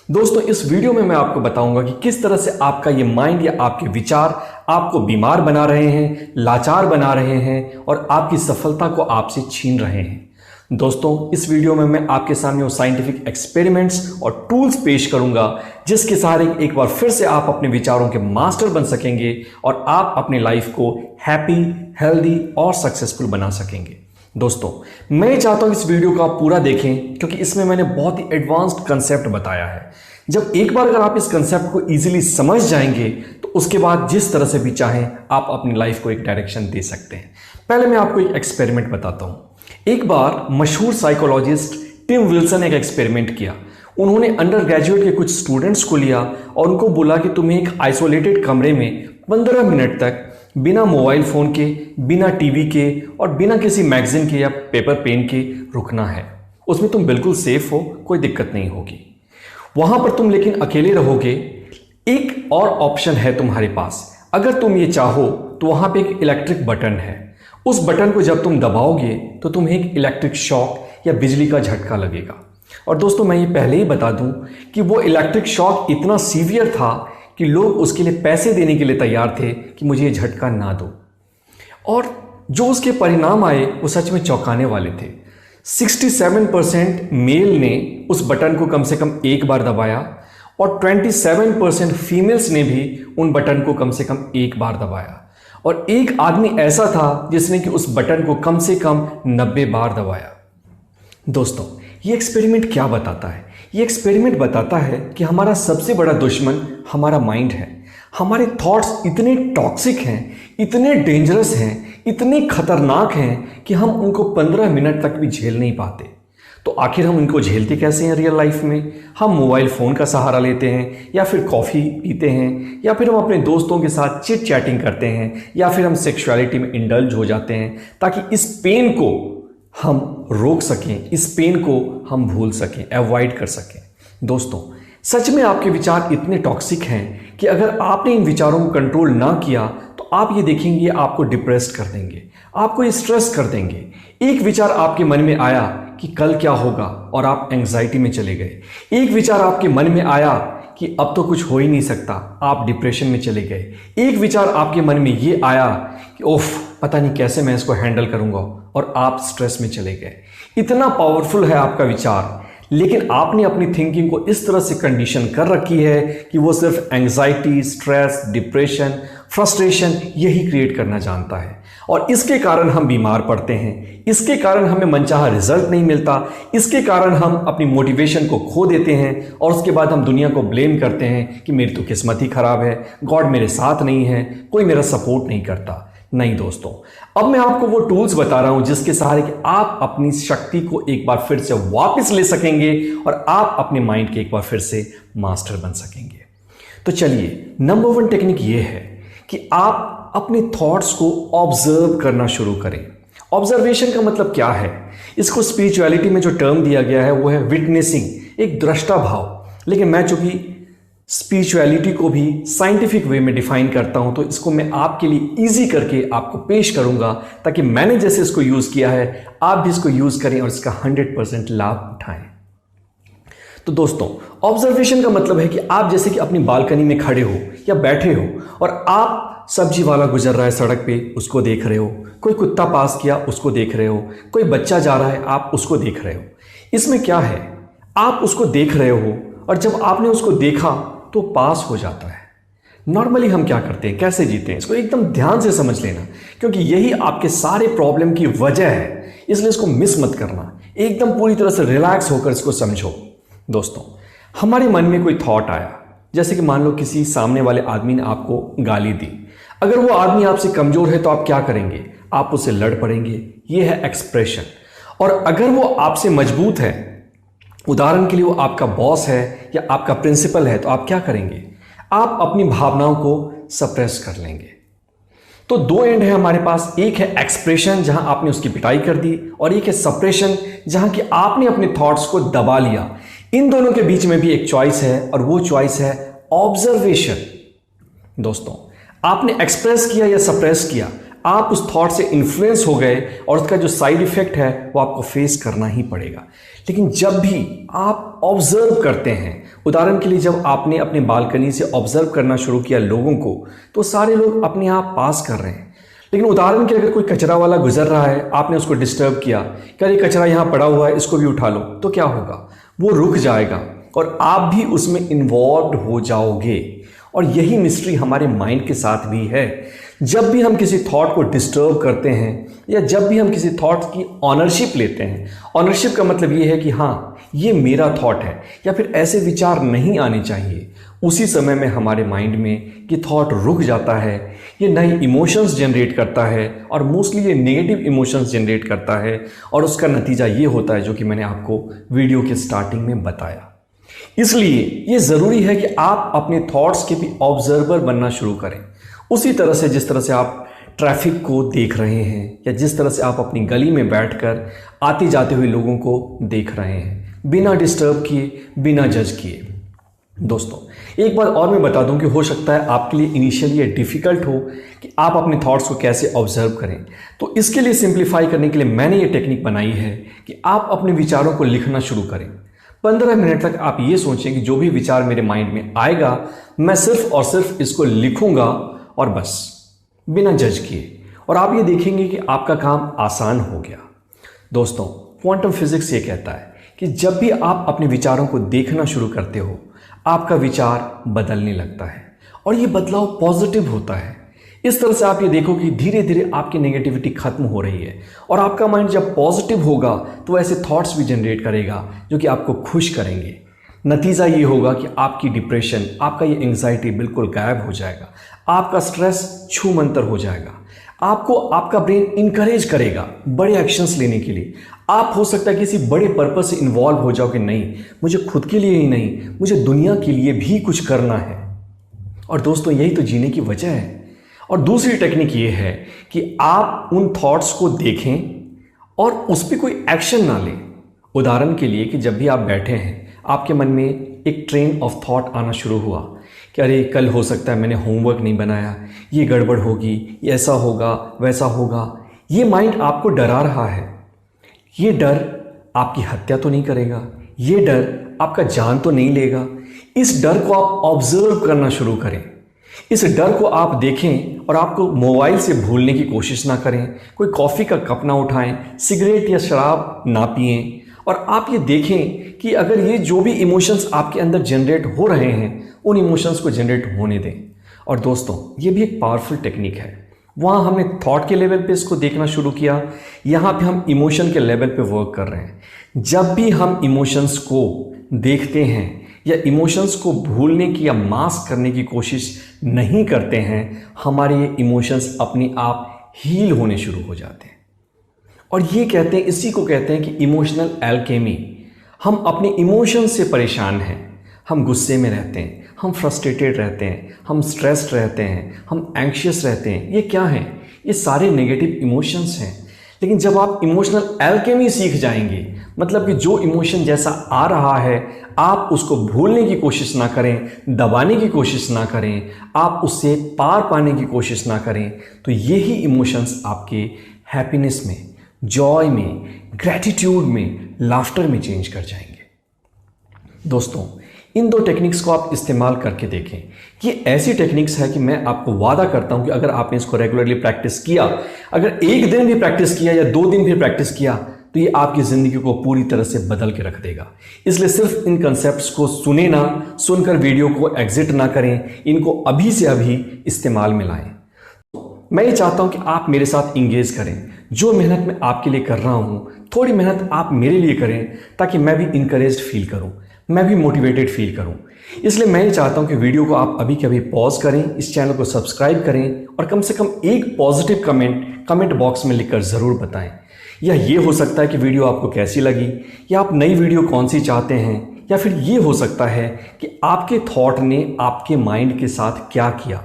दोस्तों, इस वीडियो में मैं आपको बताऊंगा कि किस तरह से आपका ये माइंड या आपके विचार आपको बीमार बना रहे हैं, लाचार बना रहे हैं और आपकी सफलता को आपसे छीन रहे हैं। दोस्तों, इस वीडियो में मैं आपके सामने वो साइंटिफिक एक्सपेरिमेंट्स और टूल्स पेश करूंगा जिसके सहारे एक बार फिर से आप अपने विचारों के मास्टर बन सकेंगे और आप अपनी लाइफ को हैप्पी, हेल्दी और सक्सेसफुल बना सकेंगे। दोस्तों, मैं चाहता हूं इस वीडियो को आप पूरा देखें क्योंकि इसमें मैंने बहुत ही एडवांस्ड कंसेप्ट बताया है। जब एक बार अगर आप इस कंसेप्ट को इजीली समझ जाएंगे तो उसके बाद जिस तरह से भी चाहें आप अपनी लाइफ को एक डायरेक्शन दे सकते हैं। पहले मैं आपको एक एक्सपेरिमेंट बताता हूं। एक बार मशहूर साइकोलॉजिस्ट टिम विल्सन ने एक एक्सपेरिमेंट किया। उन्होंने अंडर ग्रेजुएट के कुछ स्टूडेंट्स को लिया और उनको बोला कि तुम्हें एक आइसोलेटेड कमरे में 15 मिनट तक बिना मोबाइल फोन के, बिना टीवी के और बिना किसी मैगजीन के या पेपर पेन के रुकना है। उसमें तुम बिल्कुल सेफ हो, कोई दिक्कत नहीं होगी। वहां पर तुम लेकिन अकेले रहोगे। एक और ऑप्शन है तुम्हारे पास, अगर तुम ये चाहो तो वहां पे एक इलेक्ट्रिक बटन है। उस बटन को जब तुम दबाओगे तो तुम्हें एक इलेक्ट्रिक शॉक या बिजली का झटका लगेगा। और दोस्तों, मैं ये पहले ही बता दूं कि वो इलेक्ट्रिक शॉक इतना सीवियर था कि लोग उसके लिए पैसे देने के लिए तैयार थे कि मुझे ये झटका ना दो। और जो उसके परिणाम आए वो सच में चौंकाने वाले थे। 67% मेल ने उस बटन को कम से कम एक बार दबाया और 27% फीमेल्स ने भी उन बटन को कम से कम एक बार दबाया। और एक आदमी ऐसा था जिसने कि उस बटन को कम से कम 90 बार दबाया। दोस्तों, ये एक्सपेरिमेंट क्या बताता है? ये एक्सपेरिमेंट बताता है कि हमारा सबसे बड़ा दुश्मन हमारा माइंड है। हमारे थॉट्स इतने टॉक्सिक हैं, इतने डेंजरस हैं, इतने खतरनाक हैं कि हम उनको 15 मिनट तक भी झेल नहीं पाते। तो आखिर हम इनको झेलते कैसे हैं रियल लाइफ में? हम मोबाइल फ़ोन का सहारा लेते हैं, या फिर कॉफ़ी पीते हैं, या फिर हम अपने दोस्तों के साथ चिट चैटिंग करते हैं, या फिर हम सेक्सुअलिटी में इंडल्ज हो जाते हैं ताकि इस पेन को हम रोक सकें, इस पेन को हम भूल सकें, अवॉइड कर सकें। दोस्तों, सच में आपके विचार इतने टॉक्सिक हैं कि अगर आपने इन विचारों को कंट्रोल ना किया तो आप ये देखेंगे ये आपको डिप्रेस्ड कर देंगे, आपको ये स्ट्रेस कर देंगे। एक विचार आपके मन में आया कि कल क्या होगा और आप एंग्जाइटी में चले गए। एक विचार आपके मन में आया कि अब तो कुछ हो ही नहीं सकता, आप डिप्रेशन में चले गए। एक विचार आपके मन में ये आया कि ओफ, पता नहीं कैसे मैं इसको हैंडल करूंगा, और आप स्ट्रेस में चले गए। इतना पावरफुल है आपका विचार, लेकिन आपने अपनी थिंकिंग को इस तरह से कंडीशन कर रखी है कि वो सिर्फ एंग्जाइटी, स्ट्रेस, डिप्रेशन, फ्रस्ट्रेशन यही क्रिएट करना जानता है। और इसके कारण हम बीमार पड़ते हैं, इसके कारण हमें मनचाहा रिजल्ट नहीं मिलता, इसके कारण हम अपनी मोटिवेशन को खो देते हैं और उसके बाद हम दुनिया को ब्लेम करते हैं कि मेरी तो किस्मत ही खराब है, गॉड मेरे साथ नहीं है, कोई मेरा सपोर्ट नहीं करता। नहीं दोस्तों, अब मैं आपको वो टूल्स बता रहा हूं जिसके सहारे कि आप अपनी शक्ति को एक बार फिर से वापस ले सकेंगे और आप अपने माइंड के एक बार फिर से मास्टर बन सकेंगे। तो चलिए, नंबर 1 टेक्निक ये है कि आप अपने थॉट्स को ऑब्जर्व करना शुरू करें। ऑब्जर्वेशन का मतलब क्या है? इसको स्पिरिचुअलिटी में जो टर्म दिया गया है वो है विटनेसिंग, एक दृष्टा भाव। लेकिन मैं चूंकि स्पिरिचुअलिटी को भी साइंटिफिक वे में डिफाइन करता हूं तो इसको मैं आपके लिए इजी करके आपको पेश करूंगा ताकि मैंने जैसे इसको यूज किया है आप भी इसको यूज करें और इसका 100% लाभ उठाएं। तो दोस्तों, ऑब्जर्वेशन का मतलब है कि आप जैसे कि अपनी बालकनी में खड़े हो या बैठे हो और आप सब्जी वाला गुजर रहा है सड़क पे, उसको देख रहे हो। कोई कुत्ता पास किया, उसको देख रहे हो। कोई बच्चा जा रहा है, आप उसको देख रहे हो। इसमें क्या है, आप उसको देख रहे हो और जब आपने उसको देखा तो पास हो जाता है। नॉर्मली हम क्या करते हैं, कैसे जीते हैं, इसको एकदम ध्यान से समझ लेना क्योंकि यही आपके सारे प्रॉब्लम की वजह है। इसलिए इसको मिस मत करना, एकदम पूरी तरह से रिलैक्स होकर इसको समझो। दोस्तों, हमारे मन में कोई थॉट आया, जैसे कि मान लो किसी सामने वाले आदमी ने आपको गाली दी। अगर वो आदमी आपसे कमजोर है तो आप क्या करेंगे? आप उससे लड़ पड़ेंगे। ये है एक्सप्रेशन। और अगर वो आपसे मजबूत है, उदाहरण के लिए वो आपका बॉस है या आपका प्रिंसिपल है, तो आप क्या करेंगे? आप अपनी भावनाओं को सप्रेस कर लेंगे। तो 2 एंड है हमारे पास, एक है एक्सप्रेशन जहां आपने उसकी पिटाई कर दी और एक है सप्रेशन जहां कि आपने अपने थॉट्स को दबा लिया। इन दोनों के बीच में भी एक चॉइस है और वो चॉइस है ऑब्जर्वेशन। दोस्तों, आपने एक्सप्रेस किया या सप्रेस किया, आप उस थॉट से इन्फ्लुएंस हो गए और उसका जो साइड इफेक्ट है वो आपको फेस करना ही पड़ेगा। लेकिन जब भी आप ऑब्जर्व करते हैं, उदाहरण के लिए जब आपने अपने बालकनी से ऑब्जर्व करना शुरू किया लोगों को, तो सारे लोग अपने यहाँ पास कर रहे हैं। लेकिन उदाहरण के लिए अगर कोई कचरा वाला गुजर रहा है, आपने उसको डिस्टर्ब किया कि अरे कचरा यहाँ पड़ा हुआ है, इसको भी उठा लो, तो क्या होगा? वो रुक जाएगा और आप भी उसमें इन्वॉल्व हो जाओगे। और यही मिस्ट्री हमारे माइंड के साथ भी है। जब भी हम किसी थॉट को डिस्टर्ब करते हैं या जब भी हम किसी थॉट की ऑनरशिप लेते हैं, ऑनरशिप का मतलब ये है कि हाँ ये मेरा थॉट है या फिर ऐसे विचार नहीं आने चाहिए, उसी समय में हमारे माइंड में ये थॉट रुक जाता है, ये नए इमोशंस जनरेट करता है और मोस्टली ये नेगेटिव इमोशंस जनरेट करता है। और उसका नतीजा ये होता है जो कि मैंने आपको वीडियो के स्टार्टिंग में बताया। इसलिए ये ज़रूरी है कि आप अपने थॉट्स के भी ऑब्जर्वर बनना शुरू करें। उसी तरह से जिस तरह से आप ट्रैफिक को देख रहे हैं या जिस तरह से आप अपनी गली में बैठकर आते जाते हुए लोगों को देख रहे हैं, बिना डिस्टर्ब किए, बिना जज किए। दोस्तों एक बात और मैं बता दूं कि हो सकता है आपके लिए इनिशियली ये डिफ़िकल्ट हो कि आप अपने थॉट्स को कैसे ऑब्जर्व करें। तो इसके लिए सिंप्लीफाई करने के लिए मैंने ये टेक्निक बनाई है कि आप अपने विचारों को लिखना शुरू करें। 15 मिनट तक आप ये सोचें कि जो भी विचार मेरे माइंड में आएगा मैं सिर्फ और सिर्फ इसको लिखूंगा और बस, बिना जज किए। और आप ये देखेंगे कि आपका काम आसान हो गया। दोस्तों क्वांटम फिजिक्स ये कहता है कि जब भी आप अपने विचारों को देखना शुरू करते हो, आपका विचार बदलने लगता है और ये बदलाव पॉजिटिव होता है। इस तरह से आप ये देखो कि धीरे धीरे आपकी नेगेटिविटी खत्म हो रही है और आपका माइंड जब पॉजिटिव होगा तो ऐसे थॉट्स भी जनरेट करेगा जो कि आपको खुश करेंगे। नतीजा ये होगा कि आपकी डिप्रेशन, आपका ये एंग्जाइटी बिल्कुल गायब हो जाएगा, आपका स्ट्रेस छूमंतर हो जाएगा। आपको आपका ब्रेन इनकरेज करेगा बड़े एक्शंस लेने के लिए। आप हो सकता है किसी बड़े पर्पस से इन्वॉल्व हो जाओ कि नहीं, मुझे खुद के लिए ही नहीं, मुझे दुनिया के लिए भी कुछ करना है। और दोस्तों यही तो जीने की वजह है। और दूसरी टेक्निक ये है कि आप उन थॉट्स को देखें और उस पर कोई एक्शन ना लें। उदाहरण के लिए कि जब भी आप बैठे हैं, आपके मन में एक ट्रेन ऑफ थॉट आना शुरू हुआ कि अरे कल हो सकता है मैंने होमवर्क नहीं बनाया, ये गड़बड़ होगी, ये ऐसा होगा, वैसा होगा। ये माइंड आपको डरा रहा है। ये डर आपकी हत्या तो नहीं करेगा, ये डर आपका जान तो नहीं लेगा। इस डर को आप ऑब्जर्व करना शुरू करें। इस डर को आप देखें और आपको मोबाइल से भूलने की कोशिश ना करें, कोई कॉफ़ी का कप ना उठाएं, सिगरेट या शराब ना पिएं। और आप ये देखें कि अगर ये जो भी इमोशंस आपके अंदर जनरेट हो रहे हैं, उन इमोशंस को जनरेट होने दें। और दोस्तों ये भी एक पावरफुल टेक्निक है। वहाँ हमने थॉट के लेवल पे इसको देखना शुरू किया, यहाँ पे हम इमोशन के लेवल पे वर्क कर रहे हैं। जब भी हम इमोशंस को देखते हैं या इमोशंस को भूलने की या मास्क करने की कोशिश नहीं करते हैं, हमारे ये इमोशंस अपने आप हील होने शुरू हो जाते हैं। और ये कहते हैं, इसी को कहते हैं कि इमोशनल एल्केमी। हम अपने इमोशंस से परेशान हैं, हम गुस्से में रहते हैं, हम फ्रस्ट्रेटेड रहते हैं, हम स्ट्रेस्ड रहते हैं, हम एंग्शियस रहते हैं। ये क्या है? ये सारे नेगेटिव इमोशंस हैं। लेकिन जब आप इमोशनल एल्केमी सीख जाएंगे, मतलब कि जो इमोशन जैसा आ रहा है आप उसको भूलने की कोशिश ना करें, दबाने की कोशिश ना करें, आप उससे पार पाने की कोशिश ना करें, तो यही इमोशंस आपके हैप्पीनेस में, जॉय में, ग्रैटिट्यूड में, लाफ्टर में चेंज कर जाएंगे। दोस्तों इन दो टेक्निक्स को आप इस्तेमाल करके देखें। ये ऐसी टेक्निक्स है कि मैं आपको वादा करता हूं कि अगर आपने इसको रेगुलरली प्रैक्टिस किया, अगर एक दिन भी प्रैक्टिस किया या 2 दिन भी प्रैक्टिस किया, तो ये आपकी ज़िंदगी को पूरी तरह से बदल के रख देगा। इसलिए सिर्फ इन कंसेप्ट्स को सुने ना, सुनकर वीडियो को एग्जिट ना करें, इनको अभी से अभी इस्तेमाल में लाएं। मैं ये चाहता हूं कि आप मेरे साथ इंगेज करें। जो मेहनत मैं आपके लिए कर रहा हूं, थोड़ी मेहनत आप मेरे लिए करें, ताकि मैं भी इनकरेज्ड फील करूं, मैं भी मोटिवेटेड फील करूं। इसलिए मैं ये चाहता हूं कि वीडियो को आप अभी के अभी पॉज करें, इस चैनल को सब्सक्राइब करें और कम से कम एक पॉजिटिव कमेंट बॉक्स में लिखकर ज़रूर बताएं। या ये हो सकता है कि वीडियो आपको कैसी लगी, या आप नई वीडियो कौन सी चाहते हैं, या फिर ये हो सकता है कि आपके थॉट ने आपके माइंड के साथ क्या किया,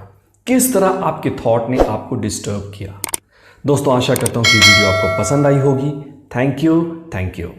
किस तरह आपके थॉट ने आपको डिस्टर्ब किया। दोस्तों आशा करता हूँ कि वीडियो आपको पसंद आई होगी। Thank you.